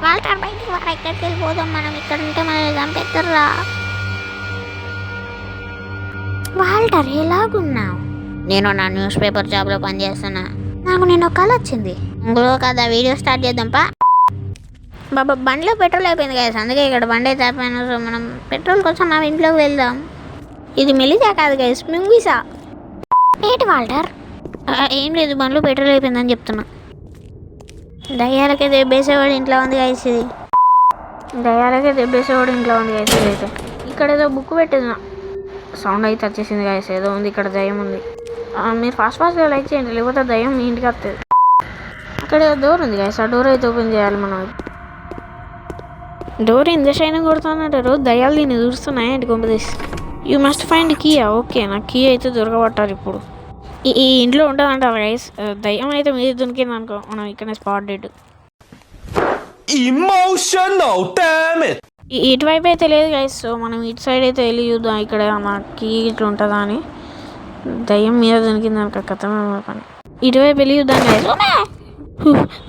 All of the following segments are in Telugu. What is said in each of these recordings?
వాల్టర్ బయటికి వారా, ఇక్కడికి వెళ్ళిపోదాం మనం. ఇక్కడ ఉంటే మనం చంపేస్తారా. వాల్టర్ ఎలాగున్నావు? నేను నా న్యూస్ పేపర్ జాబ్లో పనిచేస్తున్నా. నాకు నేను ఒక కళ వచ్చింది. ఇంకో కదా వీడియో స్టార్ట్ చేద్దాంపా. బాబా బండిలో పెట్రోల్ అయిపోయింది కదా, అందుకే ఇక్కడ బండి అయితే అయిపోయినా. సో మనం పెట్రోల్ కోసం మా ఇంట్లోకి వెళ్దాం. ఇది మెలిసా కాదు గైస్, మింగిసా. ఏంటి వాల్టర్? ఏం లేదు, బండ్లో పెట్రోల్ అయిపోయిందని చెప్తున్నా. దయ్యాలకే దెబ్బేసేవాడు ఇంట్లో ఉంది గైస్. ఇది దయ్యాలకే దెబ్బేసేవాడు ఇంట్లో ఉంది గైస్. అయితే ఇక్కడ ఏదో బుక్ పెట్టింది, సౌండ్ అయితే వచ్చేసింది గైస్. ఏదో ఉంది ఇక్కడ, దయ్యం ఉంది. మీరు ఫాస్ట్గా లైక్ చేయండి, లేకపోతే దయ్యం మీ ఇంటికి వస్తుంది. అక్కడ డోర్ ఉంది గైస్, ఆ డోర్ అయితే ఓపెన్ చేయాలి మనం. డోర్ ఇంత షైనింగ్ కొడుతున్నట్టు దయ్యాలు దీన్ని చూస్తున్నాయి ఏంటి కొంపదీసి. యూ మస్ట్ ఫైండ్ కీయా. ఓకే, నాకు కీ అయితే దొరకబట్టారు ఇప్పుడు. ఈ ఇంట్లో ఉంటుందంటారు గైస్. దయ్యం అయితే మీద దొరికింది అనుకో, మనం ఇక్కడ స్పాట్ డెడ్. ఇటువైపు అయితే లేదు గైస్. సో మనం ఇటు సైడ్ అయితే వెళ్ళి చూద్దాం, ఇక్కడ మా కీ ఇట్లా ఉంటుందా అని. దయ్యం మీద దొరికింది అనుకో, కథమే పని. ఇటువైపు వెళ్ళి చూద్దాం గైస్.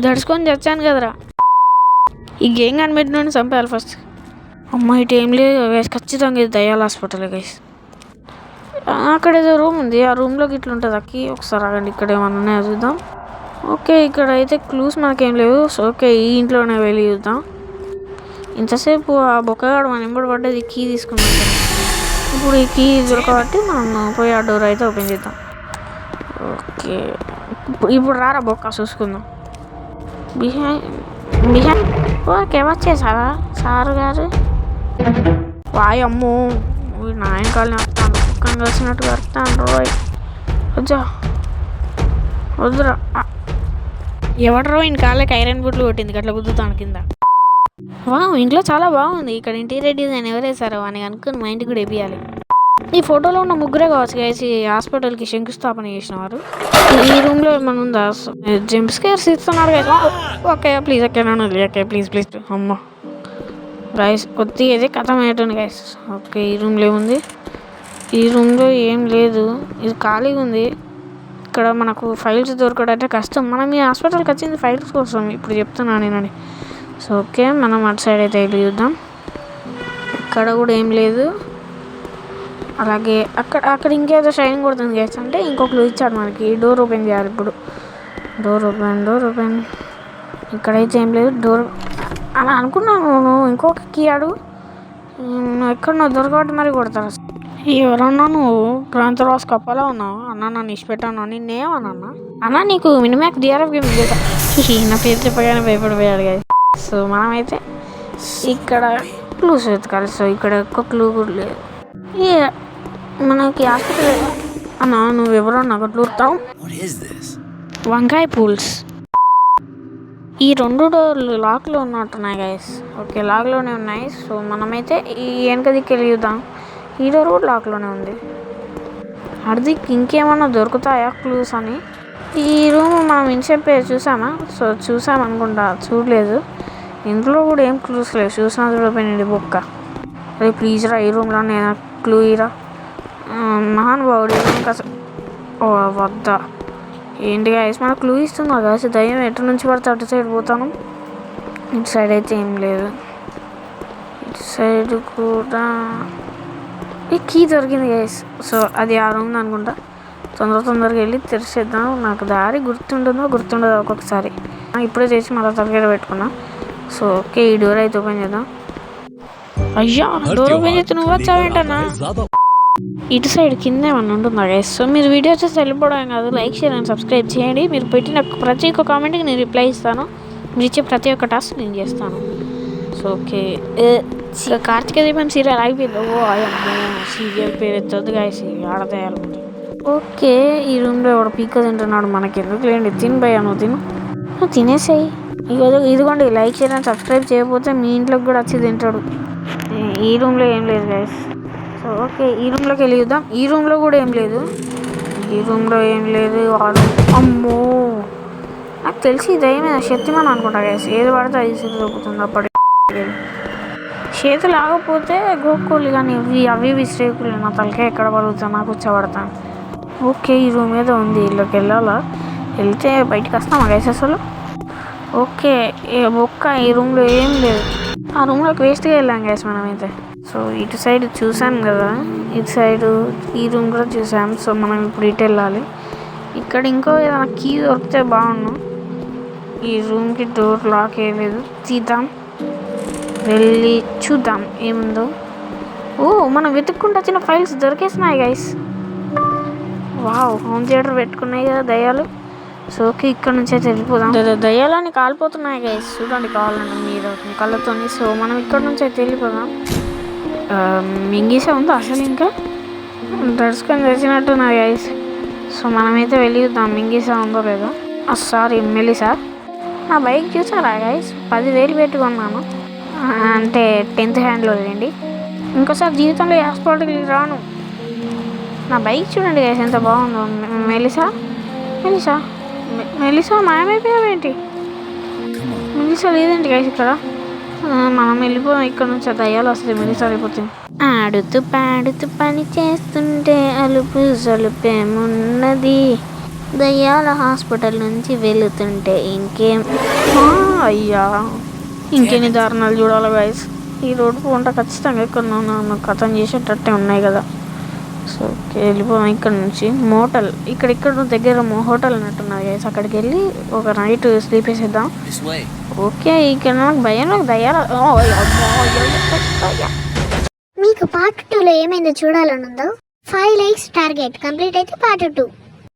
దడుచుకొని చచ్చాను కదరా. ఈ గేమ్ కనిపెట్టిన చంపేయాలి ఫస్ట్. అమ్మ ఇటు ఏం లేదు గైస్, ఖచ్చితంగా ఇది దయ్యాల హాస్పిటల్ గైస్. అక్కడ ఏదో రూమ్ ఉంది, ఆ రూమ్లోకి ఇట్లా ఉంటుంది అక్కి. ఒకసారి ఆగండి, ఇక్కడ ఏమన్నా ఉన్నాయో చూద్దాం. ఓకే, ఇక్కడ అయితే క్లూస్ మనకేం లేవు. సో ఓకే, ఈ ఇంట్లోనే వెళ్ళి చూద్దాం. ఇంతసేపు ఆ బొక్కగాడు మన ఎంబడి పడ్డది, కీ తీసుకున్నాం. ఇప్పుడు ఈ కీ దొరకబట్టి మనం పోయి ఆ డోర్ అయితే ఓపెన్ చేద్దాం. ఓకే, ఇప్పుడు రారా బొక్క చూసుకుందాం. బిహాన్ ఓకే, వచ్చేసారా సారు గారు? వాయమ్మో, నాయనకాలని వస్తాను, కుక్కని కలిసినట్టుగా వస్తాను. రోయ్ వద్దా, వద్దురా. ఎవడరో ఇంటి కాళ్ళకి ఐరన్ బుట్లు కొట్టింది, అట్లా గుద్దుతాను కింద. వా, ఇంట్లో చాలా బాగుంది. ఇక్కడ ఇంటీరియర్ డిజైన్ ఎవరేసారో అని అనుకుని మా ఇంటికి కూడా వేయాలి. ఈ ఫోటోలో ఉన్న ముగ్గురే కావచ్చు గైస్ ఈ హాస్పిటల్కి శంకుస్థాపన చేసినవారు. ఈ రూమ్లో ఏమైనా ఉందా? జంప్ స్కేర్స్ ఇస్తున్నారు guys. Okay please, okay please. అమ్మ గైస్, కొద్దిగా అయితే కథం అయ్యేటండి గైస్. ఓకే, ఈ రూమ్లో ఏముంది? ఈ రూమ్లో ఏం లేదు, ఇది ఖాళీగా ఉంది. ఇక్కడ మనకు ఫైల్స్ దొరకడంటే కష్టం. మనం ఈ హాస్పిటల్కి వచ్చింది ఫైల్స్ కోసం, ఇప్పుడు చెప్తున్నాను నేనని. సో ఓకే, మనం అటు సైడ్ అయితే వెళ్ళి చూద్దాం. ఇక్కడ కూడా ఏం లేదు. అలాగే అక్కడ ఇంకేదో షైనింగ్ కొడుతుంది గైస్. అంటే ఇంకొక క్లూ ఇచ్చాడు మనకి. డోర్ ఓపెన్ చేయాలి ఇప్పుడు. Door open. ఇక్కడైతే ఏం లేదు. డోర్ అలా అనుకున్నాను. ఇంకొక కీ అడుగు, ఎక్కడన్నా దొరకబట్టి మరి కొడతారు. ఎవరన్నా నువ్వు ప్రాంతరాస్ కప్పలా ఉన్నావు అన్న, నన్ను ఇష్టపెట్టాను. నిన్నేమన్నా అన్న, నీకు మినిమాక్స్ డిఆర్ఎఫ్ గేమ్ నా పేరు చెప్పగానే భయపడిపోయాడు కదా. సో మనమైతే ఇక్కడ క్లూస్ వెతకాలి. సో ఇక్కడ ఒక్క క్లూ కూడా లేదు. మనకి హాస్పిటల్ అన్న, నువ్వెవరో నాకు అట్లుతావు. వంకాయ పూల్స్. ఈ 2 డోర్లు లాక్లో ఉన్నట్టున్నాయి గైస్. ఓకే, లాక్లోనే ఉన్నాయి. సో మనమైతే ఈ వెనక దిక్కు వెళ్ళి చూద్దాం. ఈ డోర్ కూడా లాక్లోనే ఉంది. అర్దికి ఇంకేమన్నా దొరుకుతాయా క్లూస్ అని. ఈ రూమ్ మనం ఇంతసేపు చూసామా? సో చూసామనుకుంటా, చూడలేదు. ఇంట్లో కూడా ఏం క్లూస్ లేవు. చూసినా చూడపోయినండి బొక్క. అరే ప్లీజ్ రా, ఈ రూమ్లో నేను క్లూ ఇరా. మహానుభావుడు ఈ రూమ్ కాస్త. ఓ వద్దా, ఏంటి గైస్ మన క్లూ ఇస్తుందా గైస్? దయ్యం ఎటు నుంచి పడితే అటు సైడ్ పోతాను. ఇటు సైడ్ అయితే ఏం లేదు. ఇటు సైడ్ కూడా ఈ కీ దొరికింది గైస్. సో అది ఆ రూమ్ అనుకుంటా. తొందరగా వెళ్ళి తెరిచేద్దాం. నాకు దారి గుర్తుండదో ఒక్కొక్కసారి. ఇప్పుడే చేసి మళ్ళీ దగ్గర పెట్టుకున్నా. సో ఓకే, ఈ డోర్ అయితే ఓపెన్ చేద్దాం. అయ్యా, డోర్ ఓపెన్ చేస్తే నువ్వు వచ్చావేంటన్నా? ఇటు సైడ్ కింద ఏమన్నా ఉంటుందా గైస్? సో మీరు వీడియో వచ్చేసి వెళ్ళిపోవడం కాదు, లైక్ షేర్ అండ్ సబ్స్క్రైబ్ చేయండి. మీరు పెట్టిన ప్రతి ఒక్క కామెంట్కి నేను రిప్లై ఇస్తాను. మీరు ఇచ్చే ప్రతి ఒక్క టాస్క్ నేను చేస్తాను. సో ఓకే, కార్తీక దీపం సీరియల్ అయిపోయింది. ఓ అయ్యమ్మో, సీరియల్ పేరు ఎత్తొద్దు గైస్, ఆడతాయాలి. ఓకే, ఈ రూమ్లో ఎవడో పీక తింటున్నాడు, మనకెందుకు లేండి. తిని భయ్యా, నువ్వు తినేసేయి. ఇదిగోండి, లైక్ షేర్ అండ్ సబ్స్క్రైబ్ చేయకపోతే మీ ఇంట్లోకి కూడా వచ్చి తింటాడు. ఈ రూమ్లో ఏం లేదు గైస్. సో ఓకే, ఈ రూమ్లోకి వెళ్ళి చూద్దాం. ఈ రూమ్లో కూడా ఏం లేదు. అమ్మో, నాకు తెలిసి దయ్యమే శక్తిమాన్ అనుకుంటా గైస్. ఏది పడితే అది దొరుకుతుంది. అప్పటి చేతులు ఆగపోతే గోక్కులు, కానీ అవి విసిరేకులు. నా తలకే ఎక్కడ పడుగుతాను, నాకు కూర్చోబడతాను. ఓకే, ఈ రూమ్ ఏదో ఉంది, ఇళ్ళకి వెళ్ళాలా? వెళ్తే బయటకు వస్తామా గైస్? అసలు ఓకే, ఒక్క ఈ రూమ్లో ఏం లేదు. ఆ రూమ్లోకి వేస్ట్గా వెళ్ళాం గైస్ మనమైతే. సో ఇటు సైడ్ చూసాను కదా, ఇటు సైడ్ ఈ రూమ్ కూడా చూసాం. సో మనం ఇప్పుడు ఇటు వెళ్ళాలి. ఇక్కడ ఇంకో ఏదైనా కీ దొరికితే బాగుండు. ఈ రూమ్కి డోర్ లాక్ వేయలేదు. తీద్దాం, వెళ్ళి చూద్దాం ఏముందో. ఓ, మనం వెతుక్కుంటూ వచ్చిన ఫైల్స్ దొరికేసినాయి గైస్. వావ్, హోమ్ థియేటర్ పెట్టుకున్నాయి కదా దయ్యాలు. సో ఓకే, ఇక్కడ నుంచి అయితే వెళ్ళిపోదాం. దయ్యాలని కాలిపోతున్నాయి గైస్, చూడండి కావాలండి మీరు మీ కళ్ళతో. సో మనం ఇక్కడ నుంచి అయితే వెళ్ళిపోదాం. మింగీసే ఉందా అసలు? ఇంకా దడుచుకొని తెచ్చినట్టున్నారు గైస్. సో మనమైతే వెళ్ళిద్దాం మింగీసా ఉందో లేదో. Sorry Melissa. నా బైక్ చూసారా గైస్, 10,000 పెట్టుకున్నాను. అంటే 10th హ్యాండ్లో లేండి. ఇంకోసారి జీవితంలో హాస్పిటల్కి రాను. నా బైక్ చూడండి గైస్ ఎంత బాగుందో. మెలిసా మెలిసా మెలిసా మాయమైపోయావేంటి? మెలిసా లేదండి గైస్ ఇక్కడ. మనం వెళ్ళిపోయాం ఇక్కడ నుంచి. దయ్యాలు వస్తుంది మెలిసా అయిపోతుంది. ఆడుతూ పాడుతూ పని చేస్తుంటే అలుపు సలుపేమున్నది, దయ్యాల హాస్పిటల్ నుంచి వెళుతుంటే ఇంకేం. అయ్యా, ఇంకెన్ని దారుణాలు చూడాలి గైస్. ఈ రోడ్డు పోంట ఖచ్చితంగా ఇక్కడ నన్ను కథం చేసేటట్టే ఉన్నాయి కదా. సో ఓకే, వెళ్ళిపోయాం ఇక్కడ నుంచి. మోటల్ ఇక్కడ దగ్గర హోటల్ అన్నట్టున్నది గైస్. అక్కడికి వెళ్ళి ఒక నైట్ స్లీప్ వేసేద్దాం. ఓకే, ఇక్కడ నాకు భయం, నాకు దయ్యాలు. మీకు పార్ట్ 2లో ఏమైందో చూడాలనుందో 5 likes టార్గెట్ కంప్లీట్ అయితే పార్ట్ 2.